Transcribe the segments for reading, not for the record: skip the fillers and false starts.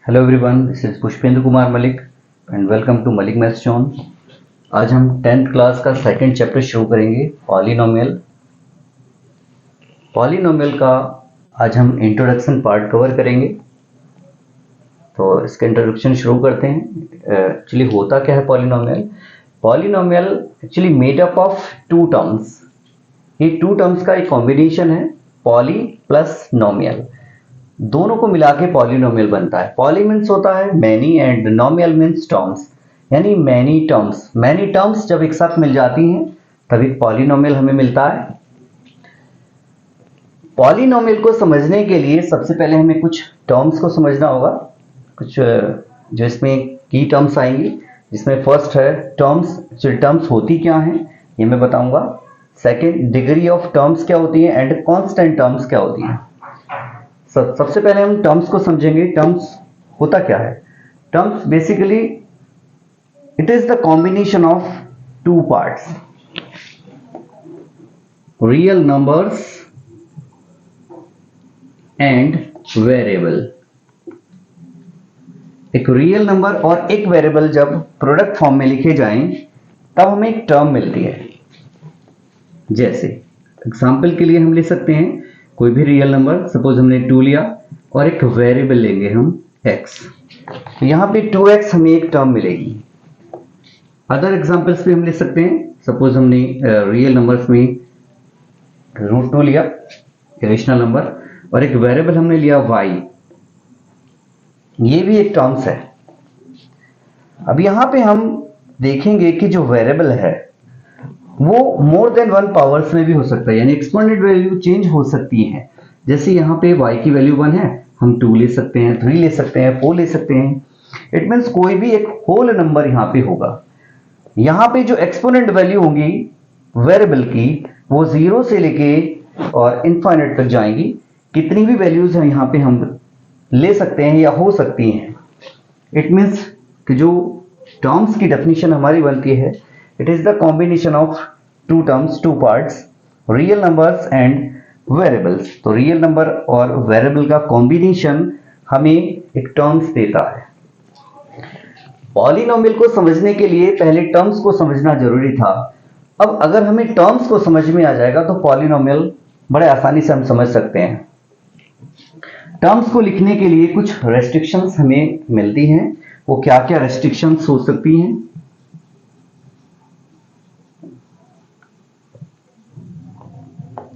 Hello everyone, this is Pushpendra Kumar Malik and welcome to Malik maths zone. आज हम 10th class का second chapter शुरू करेंगे, पॉलिनोमियल। पॉलिनोमियल का आज हम इंट्रोडक्शन पार्ट कवर करेंगे। तो इसका इंट्रोडक्शन शुरू करते हैं। एक्चुअली होता क्या है polynomial? Polynomial actually made up of two terms. ये टू टर्म्स का एक कॉम्बिनेशन है, पॉली प्लस नोमियल। दोनों को मिला के पॉलिनोमियल बनता है। पॉली मीन्स होता है मैनी एंड नोमियल मीन्स टर्म्स, यानी मैनी टर्म्स। मैनी टर्म्स जब एक साथ मिल जाती हैं तब एक पॉलिनोमियल हमें मिलता है। पॉलिनोमियल को समझने के लिए सबसे पहले हमें कुछ टर्म्स को समझना होगा, कुछ जो इसमें की टर्म्स आएंगी, जिसमें फर्स्ट है टर्म्स। टर्म्स होती क्या हैं ये मैं बताऊंगा। सेकेंड, डिग्री ऑफ टर्म्स क्या होती है एंड कांस्टेंट टर्म्स क्या होती है। सबसे पहले हम टर्म्स को समझेंगे। टर्म्स होता क्या है? Terms basically it is the combination of two parts, real numbers and variable. एक रियल नंबर और एक वेरिएबल जब प्रोडक्ट फॉर्म में लिखे जाएं तब हमें एक टर्म मिलती है। जैसे एग्जांपल के लिए हम ले सकते हैं कोई भी रियल नंबर, सपोज हमने 2 लिया और एक वेरिएबल लेंगे हम x, तो यहाँ पे 2x हमें एक टर्म मिलेगी। अदर एग्जांपल्स भी हम ले सकते हैं, सपोज हमने रियल नंबर्स में √2 लिया, इरेशनल नंबर, और एक वेरिएबल हमने लिया y, ये भी एक टर्म्स है। अब यहाँ पे हम देखेंगे कि जो वेरिएबल है वो मोर देन 1 पावर्स में भी हो सकता है, यानी एक्सपोनेंट वैल्यू चेंज हो सकती है। जैसे यहाँ पे y की वैल्यू 1 है, हम 2 ले सकते हैं, 3 ले सकते हैं, 4 ले सकते हैं। इट मीन्स कोई भी एक होल नंबर यहाँ पे होगा। यहाँ पे जो एक्सपोनेंट वैल्यू होंगी वेरिएबल की वो 0 से लेके और इनफाइनाइट तक जाएंगी। कितनी भी वैल्यूज हैं यहाँ पे हम ले सकते हैं या हो सकती हैं। इट मीन्स कि जो टर्म्स की डेफिनेशन हमारी बनती है, it is the combination of two terms, two parts, real numbers and variables। तो रियल नंबर और वेरिएबल का कॉम्बिनेशन हमें एक टर्म्स देता है। पॉलिनोमियल को समझने के लिए पहले टर्म्स को समझना जरूरी था। अब अगर हमें टर्म्स को समझ में आ जाएगा तो पॉलिनोमियल बड़े आसानी से हम समझ सकते हैं। टर्म्स को लिखने के लिए कुछ रेस्ट्रिक्शंस हमें मिलती हैं। वो क्या क्या रेस्ट्रिक्शंस हो सकती हैं?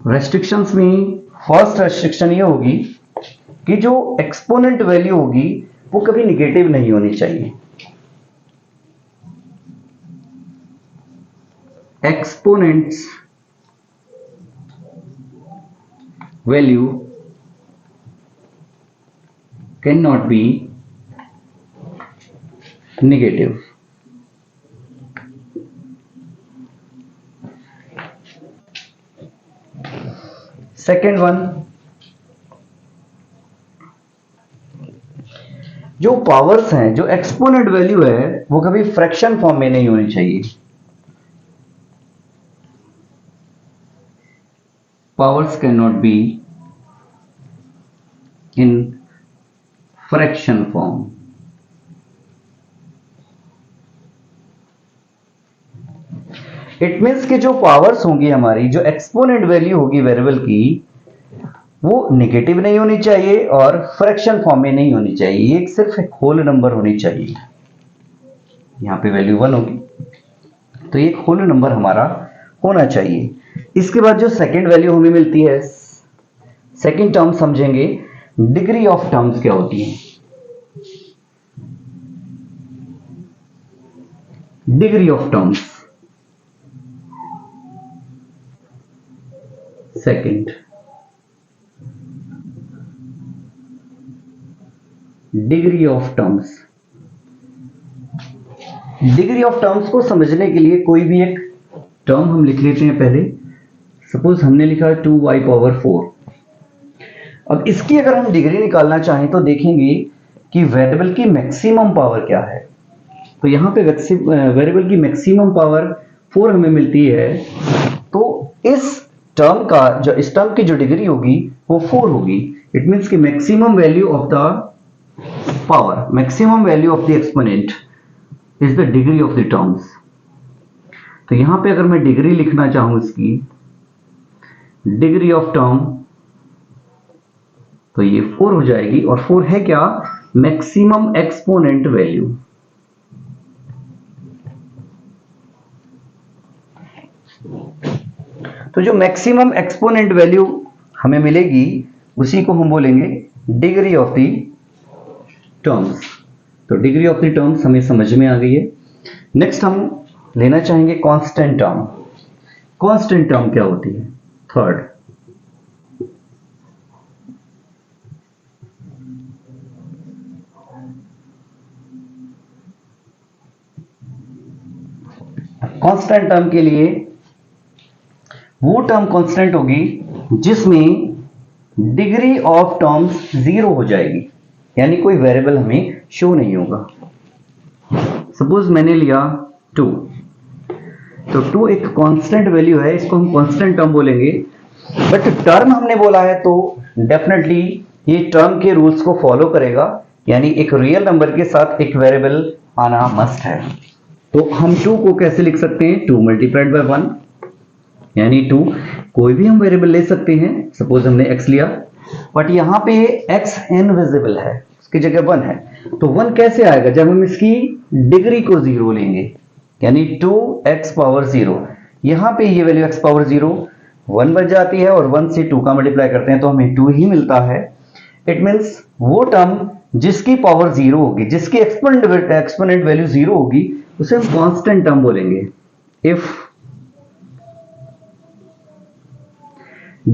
रेस्ट्रिक्शंस में फर्स्ट रेस्ट्रिक्शन ये होगी कि जो एक्सपोनेंट वैल्यू होगी वो कभी निगेटिव नहीं होनी चाहिए। Exponents value can not be negative. Second one, जो पावर्स हैं, जो एक्सपोनेंट वैल्यू है वो कभी फ्रैक्शन फॉर्म में नहीं होनी चाहिए। Powers can not be in fraction form. It means कि जो पावर्स होंगी हमारी, जो एक्सपोनेंट वैल्यू होगी वेरिएबल की, वो नेगेटिव नहीं होनी चाहिए और फ्रैक्शन फॉर्म में नहीं होनी चाहिए। ये सिर्फ एक होल नंबर होनी चाहिए। यहाँ पे वैल्यू 1 होगी तो एक होल नंबर हमारा होना चाहिए। इसके बाद जो सेकंड वैल्यू हमें मिलती है, सेकंड टर्म समझेंगे, डिग्री ऑफ टर्म्स क्या होती है। Degree of terms, second, degree of terms. Degree of terms को समझने के लिए कोई भी एक टर्म हम लिख लेते हैं पहले। सपोज हमने लिखा 2y⁴। अब इसकी अगर हम डिग्री निकालना चाहें तो देखेंगे कि वेरिएबल की मैक्सिमम पावर क्या है। तो यहाँ पे वेरिएबल की मैक्सिमम पावर 4 हमें मिलती है। तो इस टर्म की जो डिग्री होगी वो 4 होगी। इट मीन्स कि maximum value of the power, maximum value of the exponent is the degree of the terms. तो यहां पे अगर मैं डिग्री लिखना चाहूं इसकी, डिग्री ऑफ टर्म, तो ये 4 हो जाएगी, और 4 है क्या, मैक्सिमम एक्सपोनेंट वैल्यू। तो जो मैक्सिमम एक्सपोनेंट वैल्यू हमें मिलेगी उसी को हम बोलेंगे डिग्री ऑफ द टर्म्स। तो डिग्री ऑफ द टर्म्स हमें समझ में आ गई है। नेक्स्ट हम लेना चाहेंगे कांस्टेंट टर्म। कांस्टेंट टर्म क्या होती है? थर्ड, कांस्टेंट टर्म के लिए वो टर्म कांस्टेंट होगी जिसमें डिग्री ऑफ टर्म्स 0 हो जाएगी, यानी कोई वेरिएबल हमें शो नहीं होगा। सपोज मैंने लिया 2, तो 2 एक कांस्टेंट वैल्यू है, इसको हम कांस्टेंट टर्म बोलेंगे। बट टर्म हमने बोला है तो डेफिनेटली ये टर्म के रूल्स को फॉलो करेगा, यानी एक रियल नंबर के साथ एक वेरिएबल आना मस्ट है। तो हम 2 को कैसे लिख सकते हैं? 2 मल्टीप्लाइड बाय 1, यानी 2 कोई भी हम वेरिएबल ले सकते हैं। सपोज हमने x लिया, बट यहां पे x इनविजिबल है, उसकी जगह 1 है। तो 1 कैसे आएगा? जब हम इसकी डिग्री को 0 लेंगे, यानी 2x पावर 0। यहां पे ये वैल्यू x पावर 0 1 बन जाती है, और 1 से 2 का मल्टीप्लाई करते हैं तो हमें 2 ही मिलता है। इट मीन्स वो टर्म जिसकी पावर 0 होगी, जिसकी एक्सपोनेंट वैल्यू 0 होगी, उसे हम कांस्टेंट टर्म बोलेंगे। If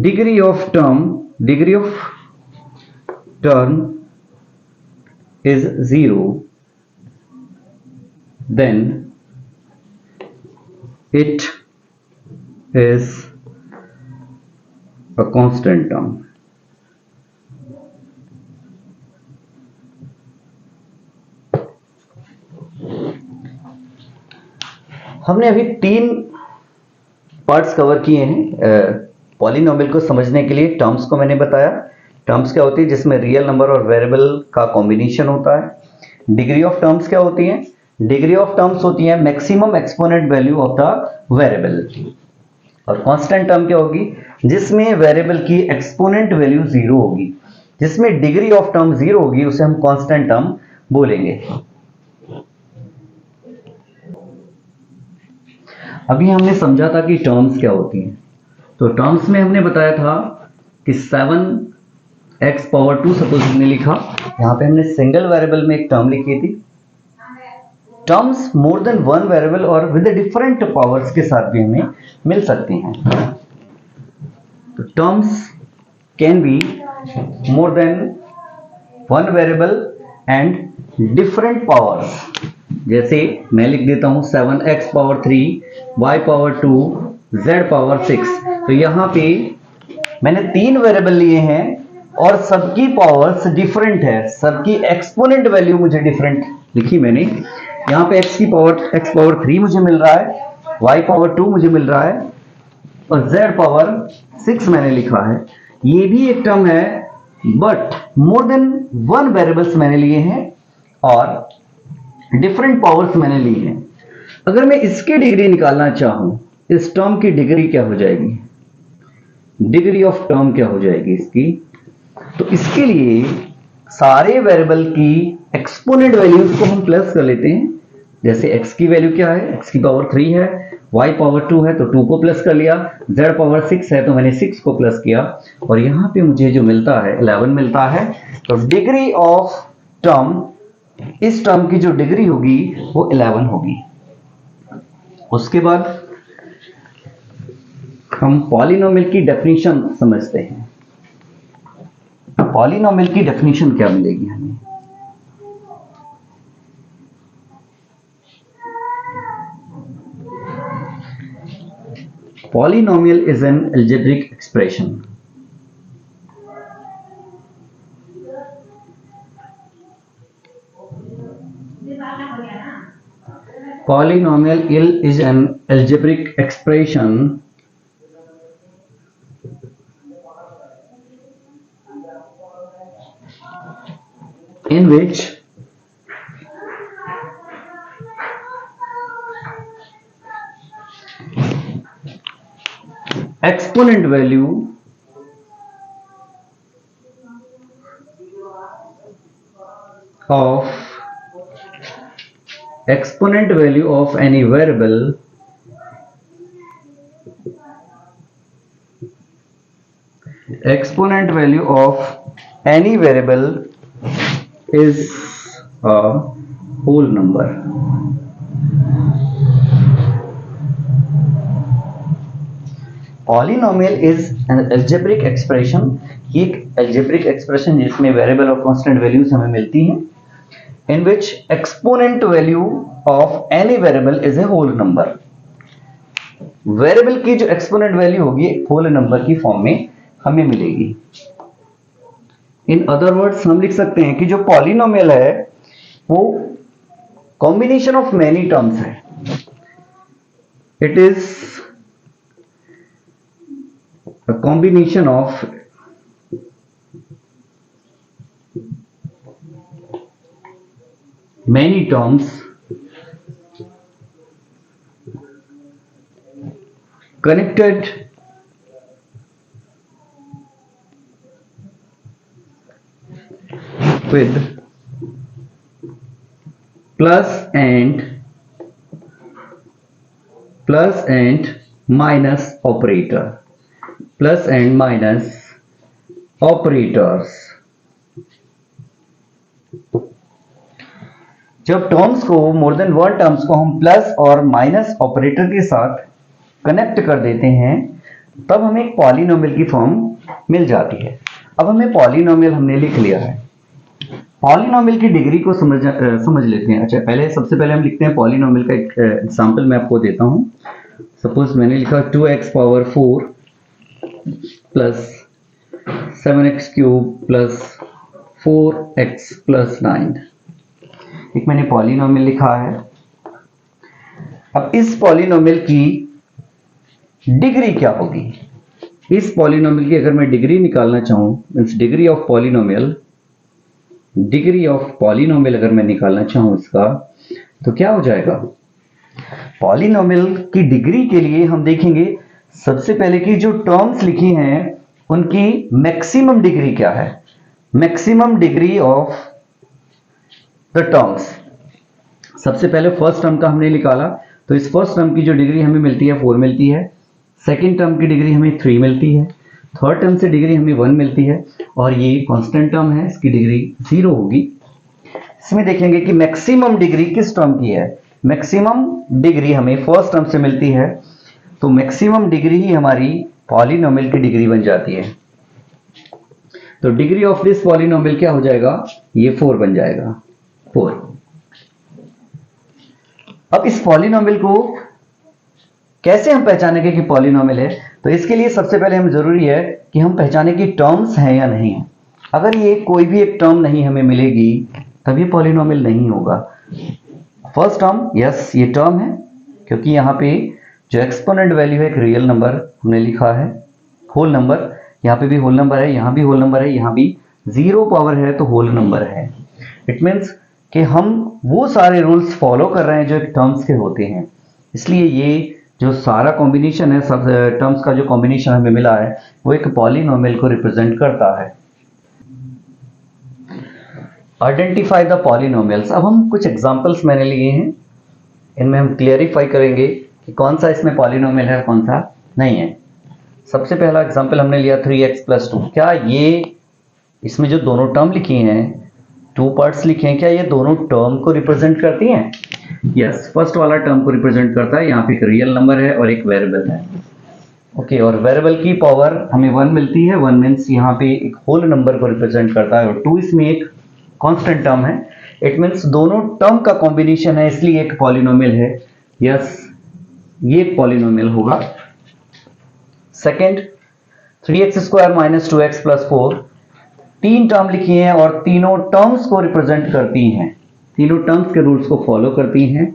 degree of term is 0, then it is a constant term. हमने अभी 3 पार्ट्स कवर किए हैं। पॉलिनोमियल को समझने के लिए टर्म्स को मैंने बताया। टर्म्स क्या होती है? जिसमें रियल नंबर और वेरिएबल का कॉम्बिनेशन होता है। डिग्री ऑफ टर्म्स क्या होती है? डिग्री ऑफ टर्म्स होती है maximum exponent value of the variable. और कांस्टेंट टर्म क्या होगी? जिसमें वेरिएबल की एक्सपोनेंट वैल्यू 0 होगी, जिसमें डिग्री ऑफ टर्म 0 होगी, उसे हम कांस्टेंट टर्म बोलेंगे। अभी हमने समझा था कि टर्म्स क्या होती हैं। तो टर्म्स में हमने बताया था कि 7x पावर 2 सपोज हमने लिखा, यहां पे हमने सिंगल वेरिएबल में एक टर्म लिखी थी। टर्म्स मोर देन 1 वेरिएबल और विद डिफरेंट पावर्स के साथ भी हमें मिल सकती हैं। तो terms can be more than 1 variable and different powers. जैसे मैं लिख देता हूं 7x power 3, y power 2, z power 6। तो यहां पे मैंने 3 वेरिएबल लिए हैं और सबकी पावर्स डिफरेंट है, सबकी एक्सपोनेंट वैल्यू मुझे डिफरेंट लिखी मैंने। यहां पे x पावर 3 मुझे मिल रहा है, y पावर 2 मुझे मिल रहा है, और z पावर 6 मैंने लिखा है। ये भी एक टर्म है, बट मोर देन 1 वेरिएबल्स मैंने लिए हैं और डिफरेंट पावर्स मैंने ली हैं। अगर मैं इसकी डिग्री निकालना चाहूं, इस टर्म की डिग्री क्या हो जाएगी? डिग्री ऑफ टर्म क्या हो जाएगी इसकी? तो इसके लिए सारे वेरिएबल की एक्सपोनेंट वैल्यूज को हम प्लस कर लेते हैं। जैसे x की वैल्यू क्या है? x की पावर 3 है, y पावर 2 है तो 2 को प्लस कर लिया, z पावर 6 है तो मैंने 6 को प्लस किया, और यहां पे मुझे जो मिलता है 11 मिलता है। तो डिग्री ऑफ टर्म, इस टर्म की जो डिग्री होगी वो 11 होगी। उसके बाद हम पॉलिनोमियल की डेफिनेशन समझते हैं। पॉलिनोमियल की डेफिनेशन क्या मिलेगी हमें? Polynomial is N algebraic expression. Polynomial is an algebraic expression in which exponent value of any variable is a whole number. Polynomial is an algebraic expression, ये एक एल्जेब्रिक एक्सप्रेशन जिसमें variable और constant values हमें मिलती हैं, in which exponent value of any variable is a whole number. Variable की जो exponent value होगी होल नंबर की फॉर्म में हमें मिलेगी। इन अदर वर्ड्स हम लिख सकते हैं कि जो पॉलिनोमियल है वो कॉम्बिनेशन ऑफ मेनी टर्म्स है। It is a combination of many terms connected with plus and minus operator, plus and minus operators. जब टर्म्स को मोर देन वन टर्म्स को हम प्लस और माइनस ऑपरेटर के साथ कनेक्ट कर देते हैं तब हमें एक पॉलिनोमियल की फॉर्म मिल जाती है। अब हमें पॉलिनोमियल हमने लिख लिया है, पॉलिनोमियल की डिग्री को समझ लेते हैं। अच्छा, सबसे पहले हम लिखते हैं पॉलिनोमियल का एक एग्जांपल मैं आपको देता हूं। सपोज मैंने लिखा 2x power 4 plus 7x cube plus 4x plus 9, एक मैंने पॉलिनोमियल लिखा है। अब इस पॉलिनोमियल की डिग्री क्या होगी? इस पॉलिनोमियल की अगर मैं डिग्री निकालना चाहूं, मींस डिग्री ऑफ पॉलिनोमियल अगर मैं निकालना चाहूं इसका, तो क्या हो जाएगा? पॉलिनोमियल की डिग्री के लिए हम देखेंगे सबसे पहले कि जो टर्म्स लिखी हैं उनकी मैक्सिमम डिग्री क्या है। Maximum degree of the terms, सबसे पहले फर्स्ट टर्म का हमने निकाला, तो इस फर्स्ट टर्म की जो डिग्री हमें मिलती है 4 मिलती है, सेकेंड टर्म की डिग्री हमें 3 मिलती है, थर्ड टर्म से डिग्री हमें 1 मिलती है, और ये कांस्टेंट टर्म है इसकी डिग्री 0 होगी। इसमें देखेंगे कि मैक्सिमम डिग्री किस टर्म की है। मैक्सिमम डिग्री हमें फर्स्ट टर्म से मिलती है, तो मैक्सिमम डिग्री ही हमारी पॉलिनोमियल की डिग्री बन जाती है। तो डिग्री ऑफ दिस पॉलिनोमियल क्या हो जाएगा? ये 4 बन जाएगा, 4। अब इस पॉलिनोमियल को कैसे हम पहचानेंगे कि पॉलिनोमियल है? तो इसके लिए सबसे पहले हम जरूरी है कि हम पहचाने कि टर्म्स हैं या नहीं है। अगर ये कोई भी एक टर्म नहीं हमें मिलेगी तब ये पॉलिनोमियल नहीं होगा। फर्स्ट टर्म, यस ये टर्म है, क्योंकि यहाँ पे जो एक्सपोनेंट वैल्यू है एक रियल नंबर हमने लिखा है, होल नंबर, यहाँ पे भी होल नंबर है, यहाँ भी होल नंबर है, यहाँ भी 0 पावर है तो होल नंबर है। इट मीन्स कि हम वो सारे रूल्स फॉलो कर रहे हैं जो एक टर्म्स के होते हैं। इसलिए ये जो सारा कॉम्बिनेशन है, सब टर्म्स का जो कॉम्बिनेशन हमें मिला है वो एक पॉलिनोमियल को रिप्रेजेंट करता है। Identify the polynomials. अब हम कुछ एग्जांपल्स मैंने लिए हैं, इनमें हम क्लियरिफाई करेंगे कि कौन सा इसमें पॉलिनोमियल है कौन सा नहीं है। सबसे पहला एग्जांपल हमने लिया 3x + 2। क्या ये इसमें जो दोनों टर्म लिखी हैं, 2 पार्ट्स लिखे हैं, क्या ये दोनों टर्म को रिप्रेजेंट करती हैं? यस, फर्स्ट वाला टर्म को रिप्रेजेंट करता है। यहाँ पे एक रियल नंबर है और एक वेरिएबल है। ओके, और वेरिएबल की पावर हमें 1 मिलती है। 1 मीन्स यहाँ पे एक होल नंबर को रिप्रेजेंट करता है, और 2 इसमें एक कांस्टेंट टर्म है। इट मीन्स दोनों टर्म का कॉम्बिनेशन है, इसलिए एक पॉलिनोमियल है। यस, ये एक पॉलिनोमियल होगा। सेकेंड, 3x² - 2x + 4, 3 टर्म लिखी हैं और तीनों टर्म्स को रिप्रेजेंट करती हैं, तीनों टर्म्स के रूल्स को फॉलो करती हैं।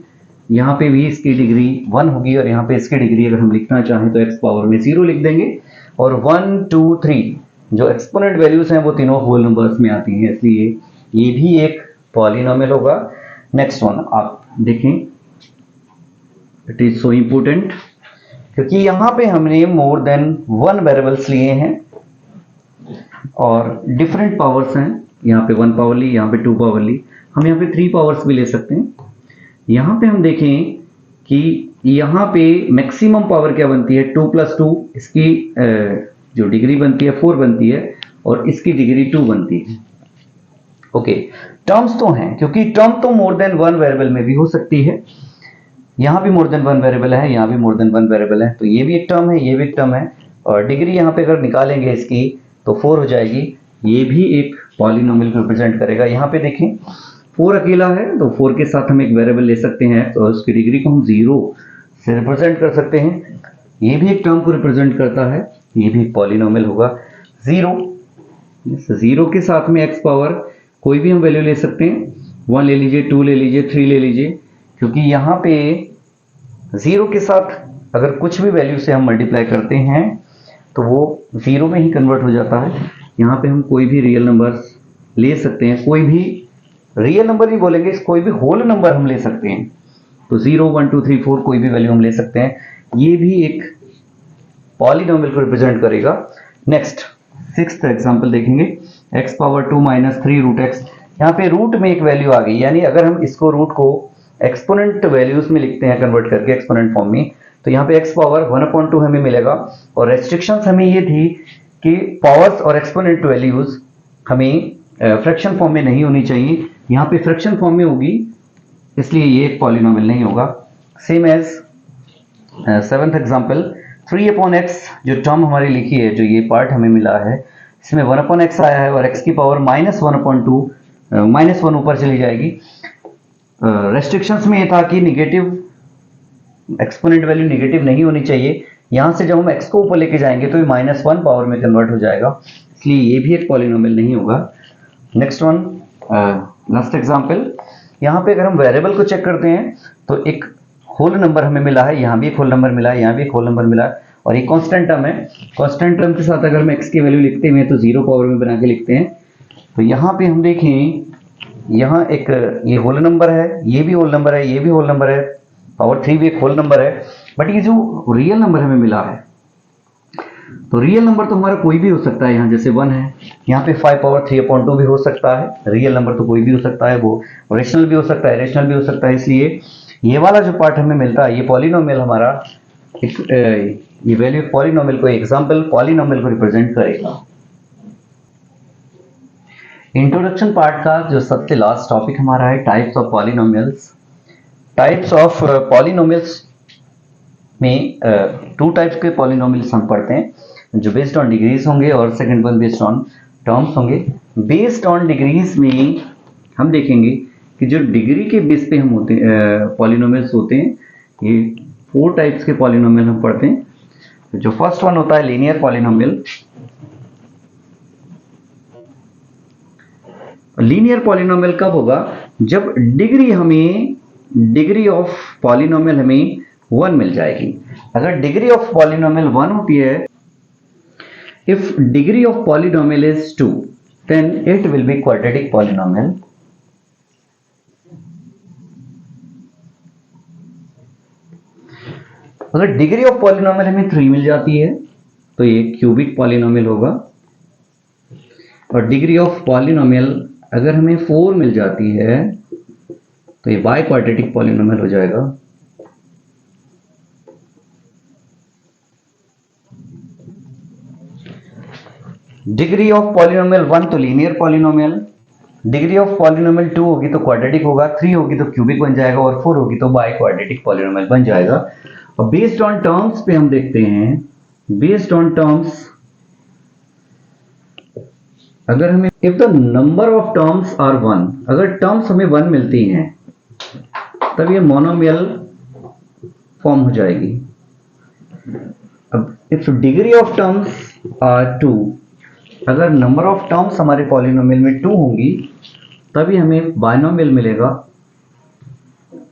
यहाँ पे भी इसकी डिग्री 1 होगी, और यहाँ पे इसकी डिग्री अगर हम लिखना चाहें तो x पावर में 0 लिख देंगे, और 1 2 3 जो एक्सपोनेंट वैल्यूज हैं वो तीनों होल नंबर्स में आती हैं, इसलिए ये भी एक पॉलिनोमियल होगा। नेक्स्ट वन आप देखें, इट इज सो इंपोर्टेंट क्योंकि यहां पे हमने मोर देन वन वेरिएबल्स लिए हैं और डिफरेंट पावर्स हैं। यहाँ पे 1 पावर ली, यहाँ पे 2 पावर ली, हम यहाँ पे 3 पावर्स भी ले सकते हैं। यहाँ पे हम देखें कि यहाँ पे मैक्सिमम पावर क्या बनती है, 2 + 2, इसकी जो डिग्री बनती है 4 बनती है और इसकी डिग्री 2 बनती है। ओके, टर्म्स तो हैं क्योंकि टर्म तो मोर देन वन वेरिएबल में भी हो सकती है। यहाँ भी मोर देन वन वेरिएबल है, यहाँ भी मोर देन वन वेरिएबल है, तो ये भी एक टर्म है, ये भी एक टर्म है। और डिग्री यहाँ पे अगर निकालेंगे इसकी तो 4 हो जाएगी। ये भी एक पॉलिनोमियल को रिप्रेजेंट करेगा। यहाँ पे देखें 4 अकेला है तो 4 के साथ हम एक वेरिएबल ले सकते हैं तो उसकी डिग्री को हम 0 से रिप्रेजेंट कर सकते हैं। ये भी एक टर्म को रिप्रेजेंट करता है, ये भी पॉलिनोमियल होगा। 0 के साथ में x पावर कोई भी हम वैल्यू ले सकते हैं, 1 ले लीजिए, 2 ले लीजिए, 3 ले लीजिए, क्योंकि यहाँ पे 0 के साथ अगर कुछ भी वैल्यू से हम मल्टीप्लाई करते हैं तो वो 0 में ही कन्वर्ट हो जाता है। यहाँ पे हम कोई भी रियल नंबर्स ले सकते हैं, कोई भी रियल नंबर नहीं बोलेंगे, कोई भी होल नंबर हम ले सकते हैं। तो 0, 1, 2, 3, 4 कोई भी वैल्यू हम ले सकते हैं। ये भी एक पॉलिनोमियल को रिप्रेजेंट करेगा। नेक्स्ट 6th एग्जांपल देखेंगे, x पावर 2 - 3 रूट x। यहाँ पे रूट में एक वैल्यू आ गई, यानी अगर हम इसको रूट को एक्सपोनेंट वैल्यूज में लिखते हैं कन्वर्ट करके एक्सपोनेंट फॉर्म में, तो यहाँ पे x पावर 1/2 हमें मिलेगा। और रेस्ट्रिक्शंस हमें ये थी कि पावर्स और एक्सपोनेंट वैल्यूज हमें फ्रैक्शन फॉर्म में नहीं होनी चाहिए, यहाँ पे फ्रैक्शन फॉर्म में होगी, इसलिए ये एक पॉलिनोमियल नहीं होगा। Same as 7th example, 3/x जो टर्म हमारी लिखी है, जो ये पार्ट हमें मिला है, इसमें 1/x आया है और x की पावर -1/2 -1 ऊपर चली जाएगी। रेस्ट्रिक्शंस में ये था कि निगेटिव एक्सपोनेंट वैल्यू निगेटिव नहीं होनी चाहिए। यहां से जब हम x को ऊपर लेके जाएंगे तो ये -1 पावर में कन्वर्ट हो जाएगा, इसलिए ये भी एक पॉलिनोमियल नहीं होगा। नेक्स्ट वन, लास्ट एग्जांपल, यहाँ पे अगर हम वेरिएबल को चेक करते हैं तो एक होल नंबर हमें मिला है, यहाँ भी एक होल नंबर मिला है, यहाँ भी एक होल नंबर मिला है और एक कांस्टेंट टर्म है। कांस्टेंट टर्म के साथ अगर हम x की वैल्यू लिखते हैं तो 0 पावर में बना के लिखते हैं। तो यहाँ पे हम देखें, यहाँ एक ये होल नंबर है, ये भी होल नंबर है, ये भी होल नंबर है, पावर 3 भी एक होल नंबर है, बट ये जो रियल नंबर हमें मिला है, तो रियल नंबर तो हमारा कोई भी हो सकता है। यहाँ जैसे 1 है, यहाँ पे 5 पावर 3/2 भी हो सकता है। रियल नंबर तो कोई भी हो सकता है, वो रेशनल भी हो सकता है, रेशनल भी हो सकता है। इसलिए ये वाला जो पार्ट हमें मिलता है, ये पॉलिनोमियल हमारा ये वैल्यू पॉलिनोमियल को, एग्जांपल पॉलिनोमियल को रिप्रेजेंट करेगा। इंट्रोडक्शन पार्ट का जो सबसे लास्ट टॉपिक हमारा है, types of polynomials. Types of polynomials में 2 टाइप्स के पॉलिनोमियल्स हम पढ़ते हैं, जो बेस्ड ऑन डिग्रीज होंगे और second one based on terms होंगे। बेस्ड ऑन डिग्रीज में हम देखेंगे कि जो डिग्री के बेस पे हम होते हैं पॉलिनोमियल्स होते हैं, ये 4 टाइप्स के पॉलिनोमियल हम पढ़ते हैं। जो फर्स्ट वन होता है लीनियर पॉलिनोमियल। लीनियर पॉलिनोमियल कब होगा, जब डिग्री ऑफ पॉलिनोमियल हमें 1 मिल जाएगी। अगर डिग्री ऑफ पॉलिनोमियल 1 होती है, if degree of polynomial is 2, then it will be quadratic polynomial. अगर डिग्री ऑफ पॉलिनोमियल हमें 3 मिल जाती है तो ये क्यूबिक पॉलिनोमियल होगा, और डिग्री ऑफ पॉलिनोमियल अगर हमें 4 मिल जाती है तो ये बाई क्वाड्रेटिक पॉलिनोमियल हो जाएगा। डिग्री ऑफ पॉलिनोमियल 1 तो linear polynomial, degree of polynomial 2 होगी तो क्वाड्रेटिक होगा, 3 होगी तो क्यूबिक बन जाएगा और 4 होगी तो बाई क्वाड्रेटिक पॉलिनोमियल बन जाएगा। और बेस्ड ऑन टर्म्स पे हम देखते हैं, बेस्ड ऑन टर्म्स अगर हमें if the number of terms are 1, अगर टर्म्स हमें 1 मिलती हैं तब ये मोनोमियल फॉर्म हो जाएगी। अब if degree of terms are 2, अगर नंबर ऑफ टर्म्स हमारे पॉलिनोमियल में 2 होंगी तभी हमें बाइनोमियल मिलेगा,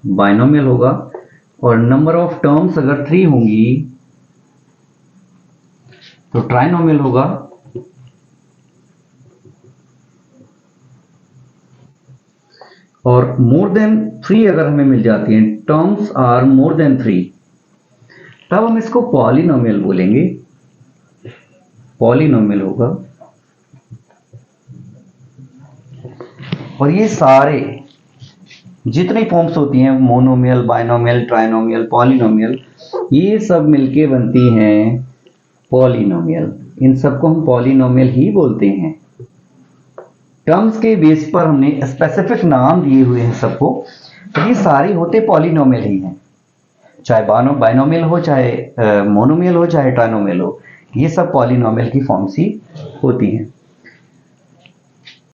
बाइनोमियल होगा। और नंबर ऑफ टर्म्स अगर 3 होंगी तो ट्राइनोमियल होगा। और मोर देन 3 अगर हमें मिल जाती हैं, टर्म्स आर मोर देन 3, तब हम इसको पॉलिनोमियल बोलेंगे, पॉलिनोमियल होगा। और ये सारे जितनी फॉर्म्स होती हैं, मोनोमियल, बाइनोमियल, ट्राइनोमियल, पॉलिनोमियल, ये सब मिलके बनती हैं पॉलिनोमियल। इन सबको हम पॉलिनोमियल ही बोलते हैं। टर्म्स के बेस पर हमने स्पेसिफिक नाम दिए हुए हैं सबको, तो ये सारे होते पॉलिनोमियल ही हैं, चाहे बाइनोमियल हो, चाहे मोनोमियल हो, चाहे ट्राइनोमियल हो, ये सब पॉलिनोमियल की फॉर्म्स ही होती हैं।